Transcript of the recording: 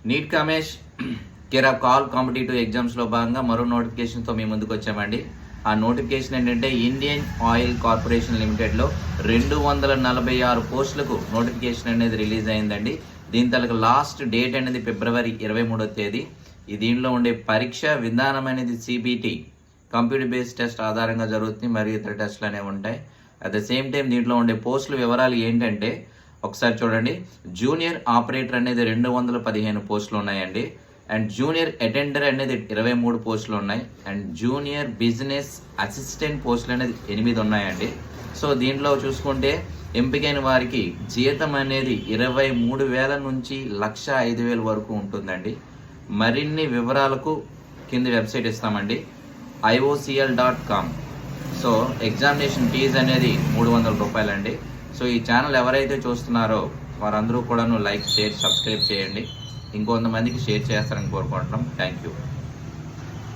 Neat Kamesh care of all competitive ఎగ్జామ్స్లో భాగంగా మరో నోటిఫికేషన్తో మీ ముందుకు వచ్చామండి. ఆ నోటిఫికేషన్ ఏంటంటే ఇండియన్ ఆయిల్ కార్పొరేషన్ లిమిటెడ్లో 246 పోస్టులకు నోటిఫికేషన్ అనేది రిలీజ్ అయిందండి. దీని తలకు లాస్ట్ డేట్ అనేది ఫిబ్రవరి 23వ తేదీ. దీనిలో ఉండే పరీక్ష విధానం అనేది CBT కంప్యూటర్ బేస్డ్ టెస్ట్ ఆధారంగా జరుగుతుంది, మరియు ఇతర టెస్టులు అనేవి ఉంటాయి. అట్ ద సేమ్ టైం దీంట్లో ఉండే పోస్టుల వివరాలు ఏంటంటే ఒకసారి చూడండి. జూనియర్ ఆపరేటర్ అనేది 215 పోస్టులు ఉన్నాయండి. అండ్ జూనియర్ అటెండర్ అనేది 23 పోస్టులు ఉన్నాయి. అండ్ జూనియర్ బిజినెస్ అసిస్టెంట్ పోస్టులు అనేది 8 ఉన్నాయండి. సో దీంట్లో చూసుకుంటే ఎంపికైన వారికి జీతం అనేది 23,000 నుంచి 1,05,000 వరకు ఉంటుందండి. మరిన్ని వివరాలకు కింద వెబ్సైట్ ఇస్తామండి, iocl.com. సో ఎగ్జామినేషన్ ఫీజు అనేది 300 రూపాయలండి. సో ఈ ఛానల్ ఎవరైతే చూస్తున్నారో వారందరూ కూడాను లైక్, షేర్, సబ్స్క్రైబ్ చేయండి. ఇంకొంతమందికి షేర్ చేస్తారని కోరుకుంటున్నాం. Thank you.